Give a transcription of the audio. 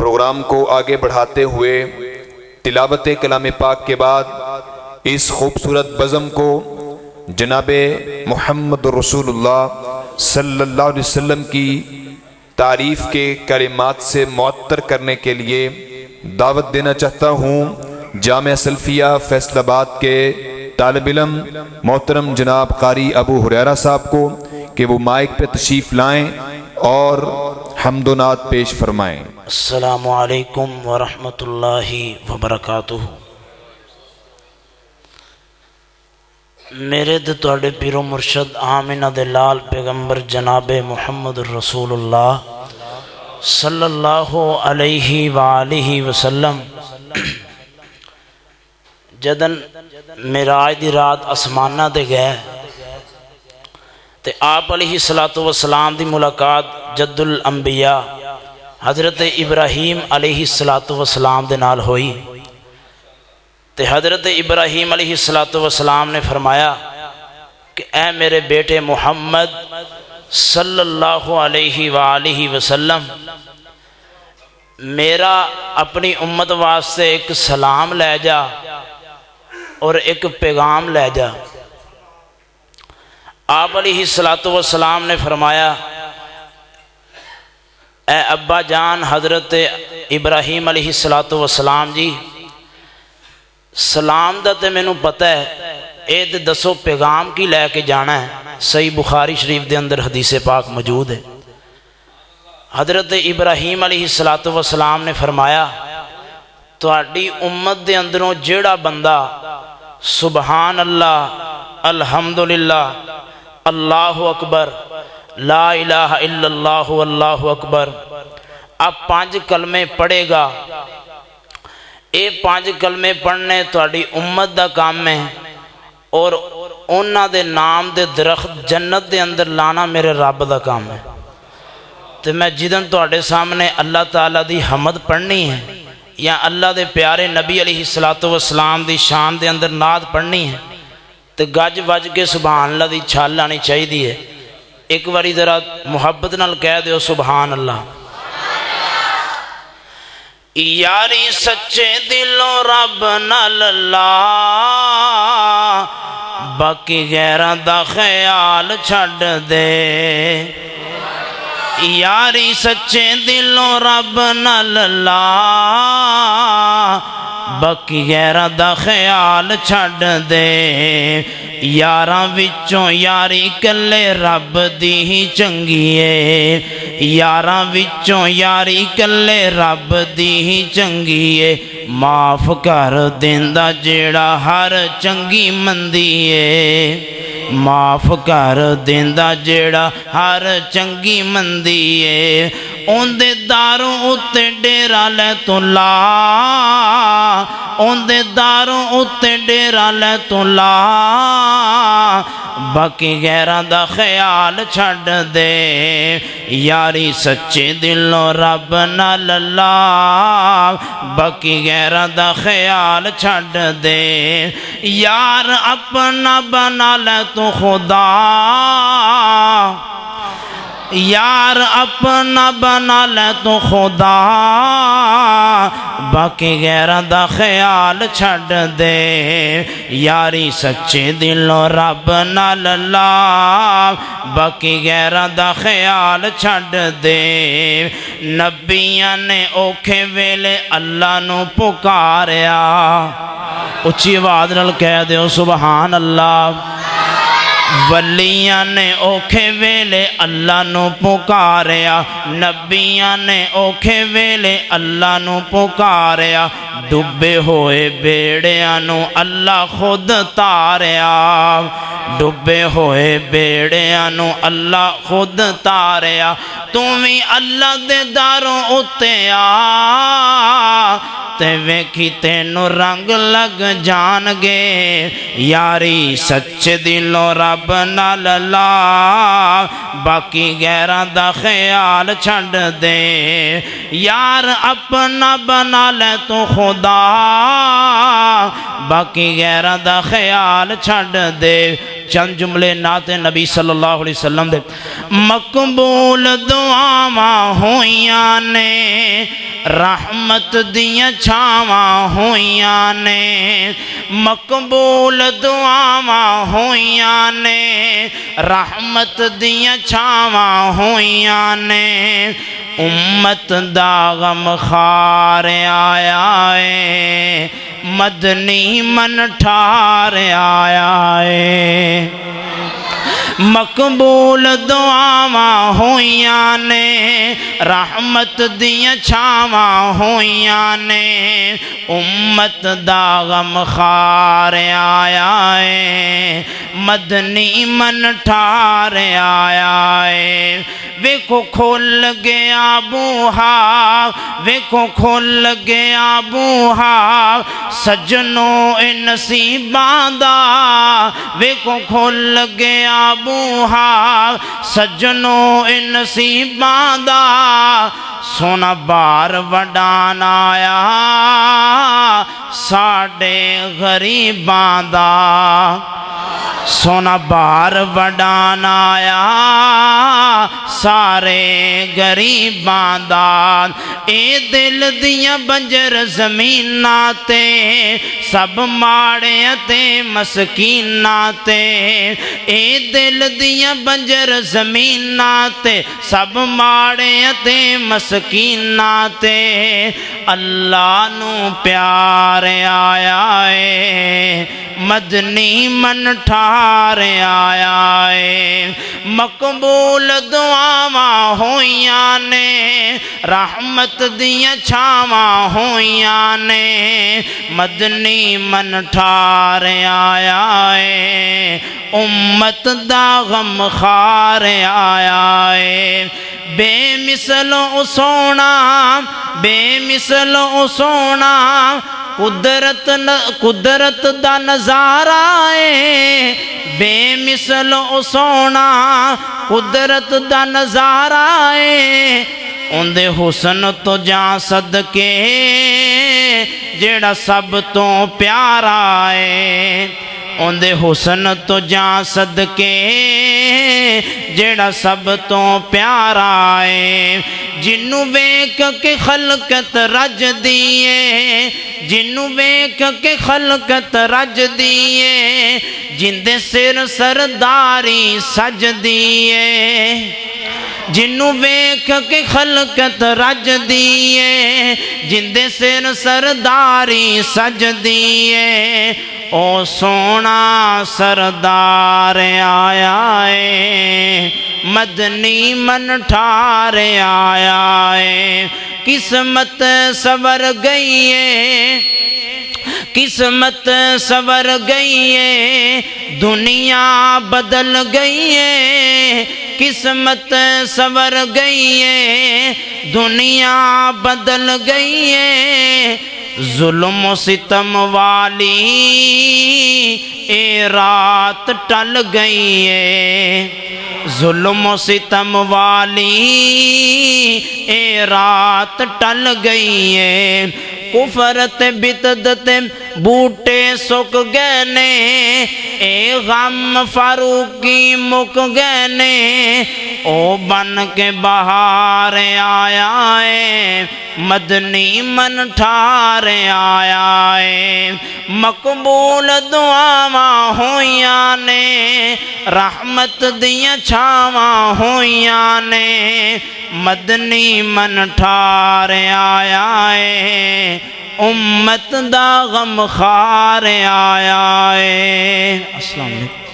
Programme کو آگے بڑھاتے ہوئے تلاوت کلام پاک کے بعد اس خوبصورت بزم کو جناب محمد رسول اللہ صلی اللہ علیہ وسلم کی تعریف کے کلمات سے معطر کرنے کے لیے دعوت دینا چاہتا ہوں جامعہ سلفیہ فیصل آباد کے طالب علم محترم جناب قاری ابو ہریرہ صاحب کو کہ وہ مائک پہ تشریف لائیں اور حمد و نعت پیش فرمائیں۔ السلام علیکم ورحمۃ اللہ وبرکاتہ۔ میرے تے تواڈے پیرو مرشد آمنہ دے لال پیغمبر جناب محمد رسول اللہ صلی اللہ علیہ وآلہ وسلم جدن معراج دی رات آسمانہ دے گئے تے آپ علیہ الصلوۃ والسلام دی ملاقات جد الانبیاء حضرت ابراہیم علیہ الصلوۃ والسلام دے نال ہوئی تے حضرت ابراہیم علیہ الصلوۃ والسلام نے فرمایا کہ اے میرے بیٹے محمد صلی اللہ علیہ وآلہ وسلم، میرا اپنی امت واسطے ایک سلام لے جا اور ایک پیغام لے جا۔ آپ علیہ الصلوۃ والسلام نے فرمایا اے ابا جان حضرت ابراہیم علیہ الصلوۃ والسلام جی، سلام دا تے مینوں پتہ ہے، اے تے دسو پیغام کی لے کے جانا ہے۔ صحیح بخاری شریف دے اندر حدیث پاک موجود ہے۔ حضرت ابراہیم علیہ الصلوۃ والسلام نے فرمایا تہاڈی امت دے اندروں جیڑا بندہ سبحان اللہ، الحمدللہ، اللہ اکبر، لا الہ الا اللہ واللہ اکبر، اب 5 کلمے پڑھے گا، اے 5 کلمے پڑھنے تہاڈی امت دا کام ہے اور انہاں دے نام دے درخت جنت دے اندر لانا میرے رب دا کام ہے۔ تو میں جدن تہاڈے سامنے اللہ تعالیٰ دی حمد پڑھنی ہے یا اللہ دے پیارے نبی علیہ الصلوۃ والسلام دی شان دے اندر نعت پڑھنی ہے تو گج وج کے سبحان اللہ دی چھال آنی چاہیے۔ ایک باری ذرا محبت نال کہہ دیو سبحان اللہ۔ یاری سچے دلوں رب نال اللہ، باقی غیراں دا خیال چھڈ دے۔ یاری سچے دلوں رب نال اللہ، باقی غیراں دا خیال چھڈ دے۔ یاراں وچوں یاری کلے رب دی ہی چنگی ہے، یاراں وچوں یاری کلے رب دی ہی چنگی ہے۔ معاف کر دیندا جیڑا ہر چنگی مندی ہے، معاف کر دیندا جیڑا ہر چنگی مندی ہے۔ اون دے داروں اُتے ڈیرا لے تو لا، اون دے داروں اُتے ڈیرا لے تو لا، باقی غیراں دا خیال چھڈ دے۔ یاری سچے دلوں رب نال لا، باقی غیراں دا خیال چھڈ دے۔ یار اپنا بنا لے تو خدا، یار اپنا بنا لے تو خدا، باقی غیراں دا خیال چھڈ دے۔ یاری سچے دلوں رب نال لا، باقی غیراں دا خیال چھڈ دے۔ نبیاں نے اوکھے ویلے اللہ نو پکاریا، اچھی آواز نال کہہ دیو سبحان اللہ۔ ولیاں نے اوکھے ویلے اللہ نو پکاریا، نبیاں نے اوکھے ویلے اللہ نو پکاریا۔ ڈبے ہوئے بیڑیاں نو اللہ خود تاریا، ڈبے ہوئے بیڑیاں نو اللہ خود تاریا۔ تم بھی اللہ دے داروں اُتے آ، تے ویکھی تینوں رنگ لگ جان گے۔ یاری سچے دلوں رب نال لا، باقی غیراں دا خیال چھڈ دے۔ یار اپنا بنا لے تو خدا، باقی غیراں دا خیال چھڈ دے۔ چند جملے نعت نبی صلی اللہ علیہ وسلم دے۔ مقبول دعاواں ہوئیاں نے رحمت دیاں چھاواں ہویاں نے مقبول دعاواں ہویاں نے رحمت دیاں چھاواں ہویاں نے امت دا غم خار آیا ہے مدنی من ٹھار آیا ہے مقبول دعاواں ہویاں نے رحمت دیاں چھاواں ہویاں نے امت دا غم خار آیا ہے مدنی من ٹھار آیا ہے ویکھو کھل گیا بوہا ویکھو کھل گیا بوہا سجنوں اے نصیباں دا ویکھو کھل گیا بوہا سجنوں اے نصیباں دا سونا بار وڈان آیا ساڈے غریباں دا سونا بار وڈان آیا سارے غریباں دا اے دل دیاں بنجر زمیناں تے سب ماڑے تے مسکیناں تے اے دل دیاں بنجر زمیناں تے سب ماڑے تے مسکیناں تے اللہ نو پیار آیا ہے مدنی من ٹھار آیا ہے مقبول دعاواں ہویاں نے رحمت دیاں چھاواں ہویاں نے مدنی من ٹھار آیا ہے امت دا غم خار آیا ہے بے مثل او سونا بے مثل او سونا قدرت دا نظارہ ہے بے مثل او سونا قدرت دا نظارہ ہے اندے حسن تو جان صدقے جیڑا سب تو پیارا ہے اندے حسن تو جان صدقے جیڑا سب تو پیارا ہے جنوں ویکھ کے خلقت رج دیئے جنوں ویکھ کے خلقت رج دیئے جندے سر سرداری سج دیئے جنوں ویکھ کے خلقت رج دیئے جندے سر سرداری سج دیئے او سونا سردار آیا ہے مدنی من ٹھار آیا ہے قسمت سور گئی ہے قسمت سور گئی ہے دنیا بدل گئی ہے قسمت سور گئی ہے دنیا بدل گئی ہے ظلم و ستم والی اے رات ٹل گئی ہے ظلم و ستم والی اے رات ٹل گئی ہے کفرت بدعت بوٹے سک گئے نے اے غم فاروقی مک گئے نے او بن کے بہار آیا ہے مدنی من ٹھار آیا ہے مقبول دعاواں ہویاں نے رحمت دیاں چھاواں ہویاں نے مدنی من ٹھار آیا ہے امت دا غم خار آیا ہے السلام علیکم